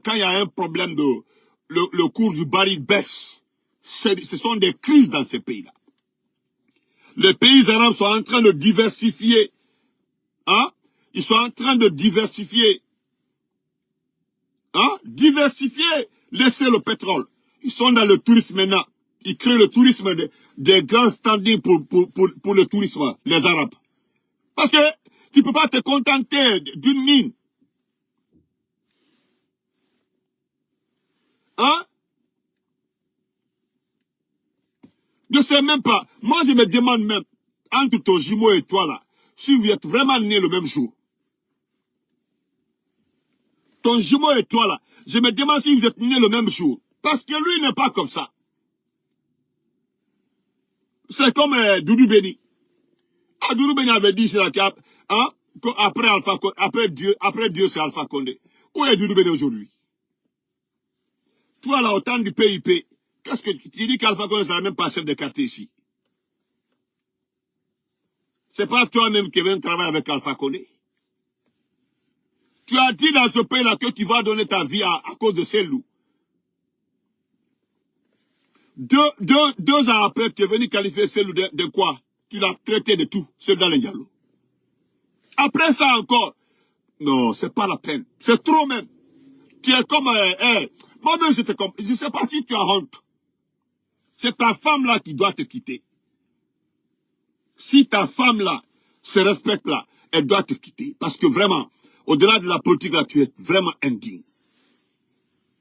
quand il y a un problème le cours du baril baisse. Ce sont des crises dans ces pays-là. Les pays arabes sont en train de diversifier. Hein? Ils sont en train de diversifier. Hein? Diversifier, laisser le pétrole. Ils sont dans le tourisme maintenant. Ils créent le tourisme des grands standings pour le tourisme, les Arabes. Parce que tu ne peux pas te contenter d'une mine. Hein? Je ne sais même pas. Moi, je me demande même, entre ton jumeau et toi là, si vous êtes vraiment nés le même jour. Ton jumeau et toi là, je me demande si vous êtes nés le même jour. Parce que lui n'est pas comme ça. C'est comme Doudou Béni. Ah, Doudou Béni avait dit, hein, après Dieu c'est Alpha Condé. Où est Doudou Béni aujourd'hui? Toi là, au temps du PIP, qu'est-ce que tu dis qu'Alpha Condé ne sera même pas chef de quartier ici? C'est pas toi-même qui viens travailler avec Alpha Condé. Tu as dit dans ce pays-là que tu vas donner ta vie à cause de ces loups. Deux ans après, tu es venu qualifier ces loups de quoi? Tu l'as traité de tout, c'est dans les Diallo. Après ça encore, non, c'est pas la peine. C'est trop même. Tu es comme, moi-même j'étais comme, je ne sais pas si tu as honte. C'est ta femme là qui doit te quitter. Si ta femme là se respecte là, elle doit te quitter. Parce que vraiment, au-delà de la politique là, tu es vraiment indigne.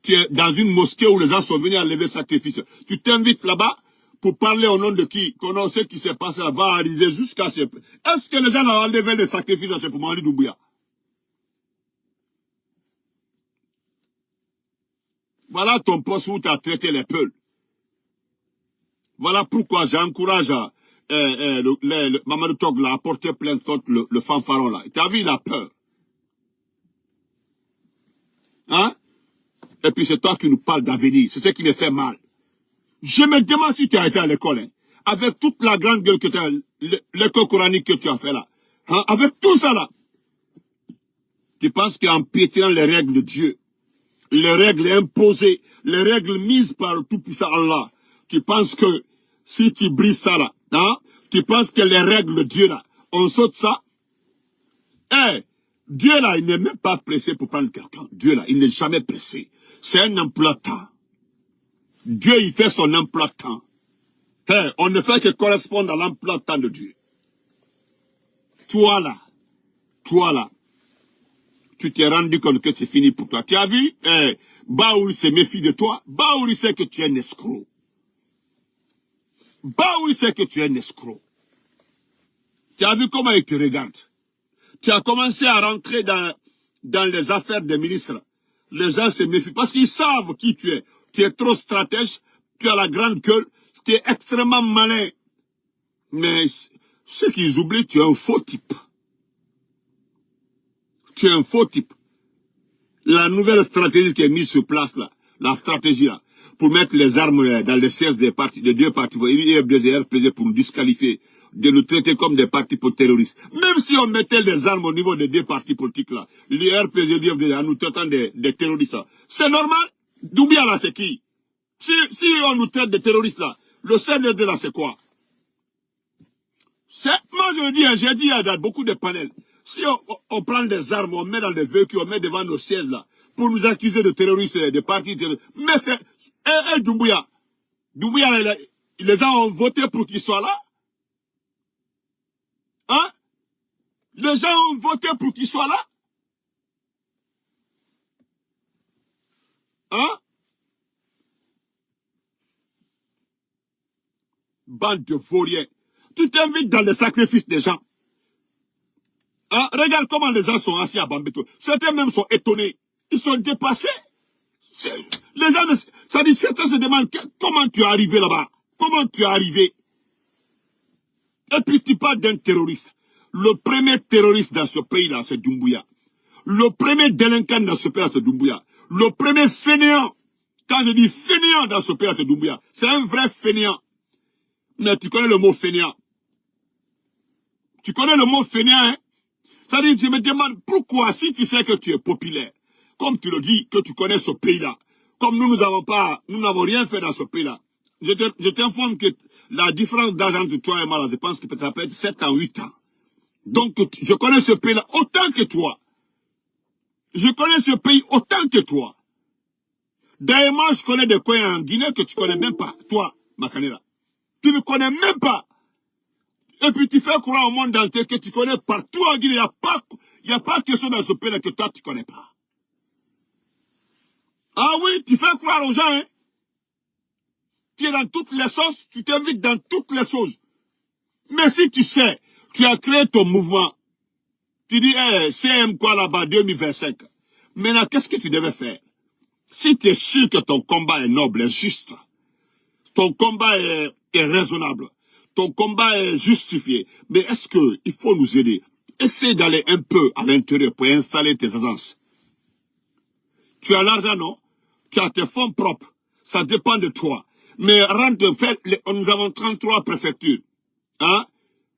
Tu es dans une mosquée où les gens sont venus enlever sacrifice. Tu t'invites là-bas pour parler au nom de qui? Qu'on sait ce qui s'est passé là, va arriver jusqu'à ce... Est-ce que les gens ont enlevé les sacrifices à ce pour Mamadi Doumbouya? Voilà ton poste où tu as traité les peuls. Voilà pourquoi j'encourage Mamadou Tog à porter plainte contre le fanfaron là. Tu as vu, il a peur. Hein? Et puis c'est toi qui nous parles d'avenir. C'est ce qui me fait mal. Je me demande si tu as été à l'école, hein, avec toute la grande gueule que tu as, l'école coranique que tu as fait là. Hein, avec tout ça là. Tu penses qu'en pétant les règles de Dieu, les règles imposées, les règles mises par le tout-puissant Allah, tu penses que si tu brises ça là, hein, tu penses que les règles de Dieu là, on saute ça? Eh, Dieu là, il n'est même pas pressé pour prendre quelqu'un. Dieu là, il n'est jamais pressé. C'est un emploi de temps. Dieu, il fait son emploi de temps. Hey, on ne fait que correspondre à l'emploi de temps de Dieu. Toi là, tu t'es rendu compte que c'est fini pour toi. Tu as vu, Baoul se méfie de toi. Baoul sait que tu es un escroc. Baoul sait que tu es un escroc. Tu as vu comment il te regarde. Tu as commencé à rentrer dans les affaires des ministres. Les gens se méfient parce qu'ils savent qui tu es. Tu es trop stratège, tu as la grande gueule, tu es extrêmement malin. Mais ce qu'ils oublient, tu es un faux type. Tu es un faux type. La nouvelle stratégie qui est mise sur place là, la stratégie là, pour mettre les armes dans les sièges des partis, des deux partis, IFDG et RPG pour nous disqualifier, de nous traiter comme des partis pour terroristes. Même si on mettait les armes au niveau des deux partis politiques là, l'IRPG et l'IFDG en nous traitant des terroristes là, c'est normal? Doumbia là c'est qui? Si on nous traite de terroristes là, le CNRD là c'est quoi? Moi je dis, j'ai dit dans beaucoup de panels, si on prend des armes, on met dans des véhicules, on met devant nos sièges là, pour nous accuser de terroristes, de partis terroristes, mais c'est, Doumbouya, les gens ont voté pour qu'il soit là? Hein? Les gens ont voté pour qu'il soit là? Hein? Bande de vauriens. Tu t'invites dans les sacrifices des gens. Hein? Regarde comment les gens sont assis à Bambeto. Certains même sont étonnés. Ils sont dépassés. Les gens, ça dit, certains se demandent comment tu es arrivé là-bas. Comment tu es arrivé? Et puis tu parles d'un terroriste. Le premier terroriste dans ce pays-là, c'est Doumbouya. Le premier délinquant dans ce pays-là, c'est Doumbouya. Le premier fainéant. Quand je dis fainéant dans ce pays-là, c'est Doumbouya. C'est un vrai fainéant. Mais tu connais le mot fainéant. Tu connais le mot fainéant, hein? C'est-à-dire, je me demande pourquoi, si tu sais que tu es populaire, comme tu le dis, que tu connais ce pays-là, comme nous n'avons rien fait dans ce pays-là, je t'informe que la différence d'âge entre toi et moi, là, je pense que ça peut être 7 ans, 8 ans. Donc, je connais ce pays-là autant que toi. Je connais ce pays autant que toi. D'ailleurs, moi, je connais des coins en Guinée que tu connais même pas. Toi, Makanela. Tu ne connais même pas. Et puis, tu fais croire au monde entier que tu connais partout en Guinée. Il n'y a pas question dans ce pays-là que toi, tu ne connais pas. Ah oui, tu fais croire aux gens, hein. Tu es dans toutes les sauces, tu t'invites dans toutes les choses. Mais si tu sais, tu as créé ton mouvement, tu dis, CM quoi là-bas, 2025. Maintenant, qu'est-ce que tu devais faire? Si tu es sûr que ton combat est noble, est juste, ton combat est raisonnable, ton combat est justifié, mais est-ce qu'il faut nous aider? Essaye d'aller un peu à l'intérieur pour installer tes agences. Tu as l'argent, non? Tu as tes fonds propres. Ça dépend de toi. Mais nous avons 33 préfectures. Hein?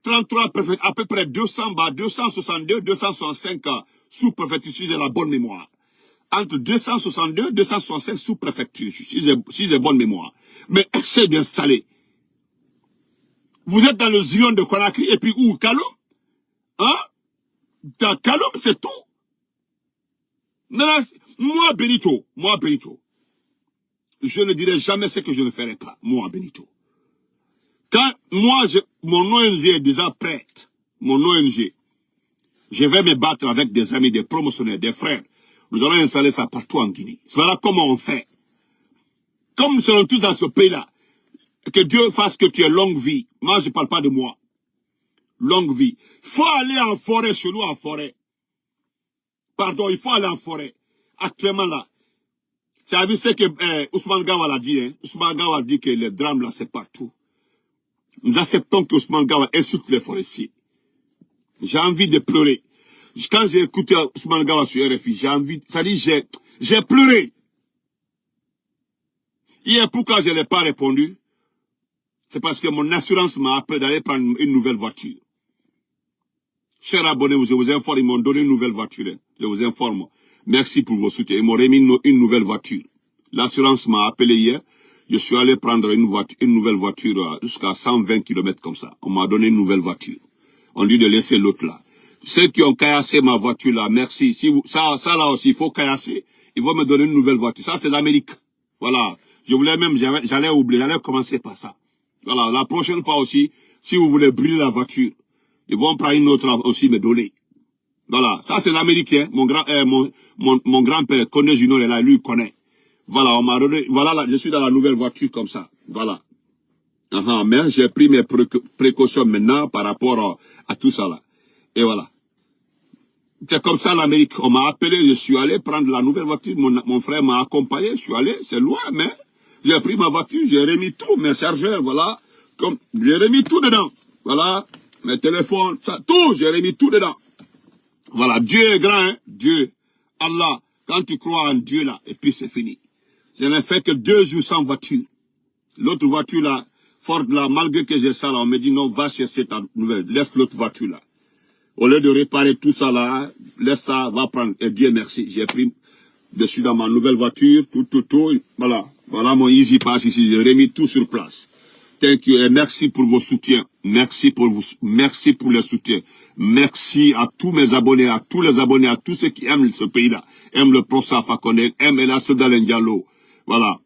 33 préfectures, à peu près 262, 265 sous-préfectures, si j'ai la bonne mémoire. Entre 262 et 265 sous-préfectures, si j'ai bonne mémoire. Mais essaye d'installer. Vous êtes dans le Zion de Conakry, et puis où? Kaloum? Hein? Dans Kaloum, c'est tout. Moi, Benito, je ne dirai jamais ce que je ne ferai pas, moi, Benito. Quand moi, mon ONG est déjà prête, mon ONG, je vais me battre avec des amis, des promotionnaires, des frères. Nous allons installer ça partout en Guinée. Voilà comment on fait. Comme nous serons tous dans ce pays-là, que Dieu fasse que tu aies longue vie. Moi, je ne parle pas de moi. Longue vie. Il faut aller en forêt, chez nous en forêt. Pardon, il faut aller en forêt. Actuellement là. Tu as vu ce que Ousmane Gawal a dit, hein? Ousmane Gawal a dit que les drames là, c'est partout. Nous acceptons que Ousmane Gawal insulte les forestiers. J'ai envie de pleurer. Quand j'ai écouté Ousmane Gawal sur RFI, j'ai pleuré. Hier, pourquoi je n'ai pas répondu? C'est parce que mon assurance m'a appelé d'aller prendre une nouvelle voiture. Chers abonnés, je vous informe, ils m'ont donné une nouvelle voiture. Hein. Je vous informe. Merci pour vos soutiens. Ils m'ont remis une nouvelle voiture. L'assurance m'a appelé hier. Je suis allé prendre une nouvelle voiture jusqu'à 120 km comme ça. On m'a donné une nouvelle voiture. On dit de laisser l'autre là. Ceux qui ont caillassé ma voiture là, merci. Si vous, ça là aussi, il faut caillasser. Ils vont me donner une nouvelle voiture. Ça, c'est l'Amérique. Voilà. Je voulais même, j'allais oublier, j'allais commencer par ça. Voilà. La prochaine fois aussi, si vous voulez brûler la voiture, ils vont prendre une autre aussi, me donner. Voilà. Ça, c'est l'Américain. Mon grand-père, Condé Junior, est là, lui, il connaît. Voilà, on m'a donné, voilà, là, je suis dans la nouvelle voiture comme ça. Voilà. Mais j'ai pris mes précautions maintenant par rapport à tout ça là. Et voilà. C'est comme ça l'Amérique. On m'a appelé, je suis allé prendre la nouvelle voiture. Mon frère m'a accompagné, je suis allé, c'est loin, mais j'ai pris ma voiture, j'ai remis tout, mes chargeurs, voilà. J'ai remis tout dedans. Voilà. Mes téléphones, ça, tout, j'ai remis tout dedans. Voilà. Dieu est grand, hein. Dieu. Allah. Quand tu crois en Dieu là, et puis c'est fini. Je n'ai fait que 2 jours sans voiture. L'autre voiture là, Ford là, malgré que j'ai ça là, on me dit non, va chercher ta nouvelle, laisse l'autre voiture là. Au lieu de réparer tout ça là, laisse ça, va prendre. Et Dieu merci, j'ai pris, je suis dans ma nouvelle voiture, tout, voilà. Voilà mon Easy Pass ici, j'ai remis tout sur place. Thank you et merci pour vos soutiens. Merci pour les soutiens. Merci à tous mes abonnés, à tous les abonnés, à tous ceux qui aiment ce pays-là, aiment le Prosa Fakone, aiment El Assedal Ndiallo. Voilà.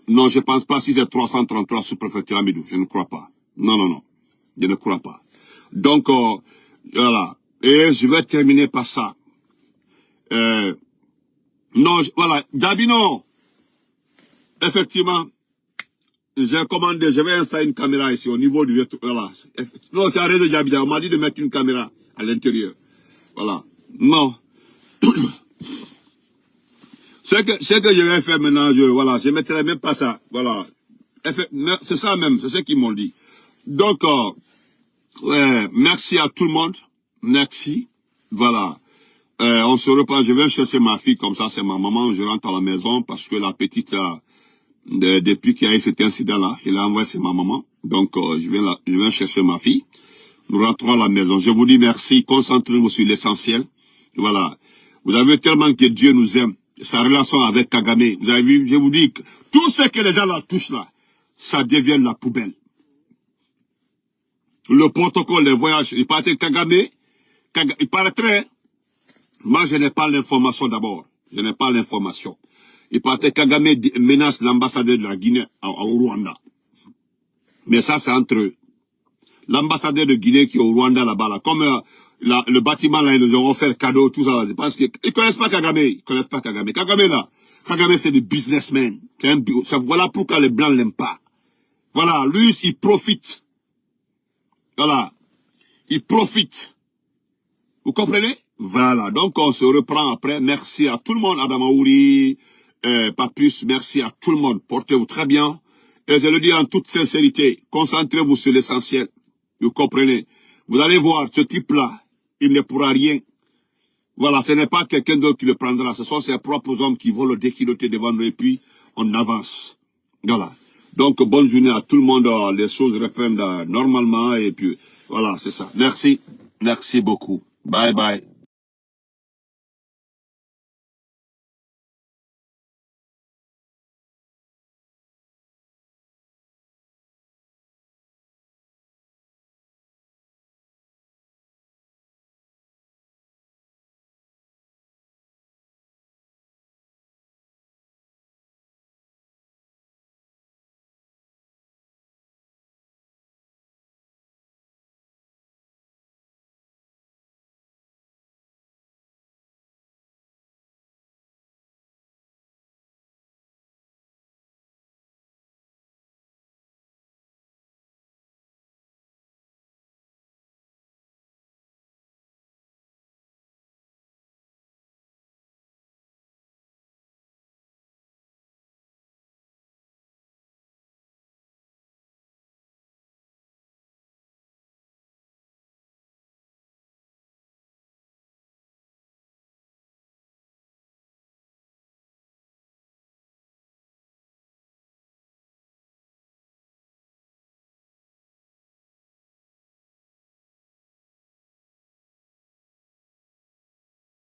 Non, je pense pas si c'est 333 sous-préfecture Amidou. Je ne crois pas. Non. Je ne crois pas. Donc, voilà. Et je vais terminer par ça. Non, voilà. Gabino. Effectivement, j'ai commandé, je vais installer une caméra ici au niveau du... Voilà. Non, tu as raison, Gabino. On m'a dit de mettre une caméra à l'intérieur. Voilà. Non. Ce que je vais faire maintenant, voilà, je ne mettrai même pas ça. Voilà. C'est ça même, c'est ce qu'ils m'ont dit. Donc, merci à tout le monde. Merci. Voilà. On se reprend. Je vais chercher ma fille, comme ça, c'est ma maman. Je rentre à la maison parce que la petite, depuis qu'il y a eu cet incident-là, je l'ai envoyé, c'est ma maman. Donc, je viens chercher ma fille. Nous rentrons à la maison. Je vous dis merci. Concentrez-vous sur l'essentiel. Voilà. Vous avez tellement que Dieu nous aime. sa relation avec Kagame. Vous avez vu, je vous dis que tout ce que les gens là touchent là, ça devient la poubelle. Le protocole, les voyages, il paraît Kagame, il paraîtrait, moi je n'ai pas l'information d'abord, je n'ai pas l'information. Il paraît Kagame menace l'ambassadeur de la Guinée au Rwanda. Mais ça c'est entre eux. L'ambassadeur de Guinée qui est au Rwanda là-bas, là, comme le bâtiment là, ils nous ont offert cadeau, tout ça, parce qu'ils connaissent pas Kagame, ils connaissent pas Kagame. Kagame c'est des businessmen. Voilà pourquoi les Blancs l'aiment pas. Voilà, lui, il profite. Voilà, il profite. Vous comprenez? Voilà, donc on se reprend après. Merci à tout le monde, Adamaouri, Papus, merci à tout le monde. Portez-vous très bien. Et je le dis en toute sincérité, concentrez-vous sur l'essentiel. Vous comprenez? Vous allez voir, ce type-là, il ne pourra rien. Voilà, ce n'est pas quelqu'un d'autre qui le prendra. Ce sont ses propres hommes qui vont le déquiloter devant nous et puis on avance. Voilà. Donc, bonne journée à tout le monde. Les choses reprennent normalement et puis, voilà, c'est ça. Merci. Merci beaucoup. Bye bye.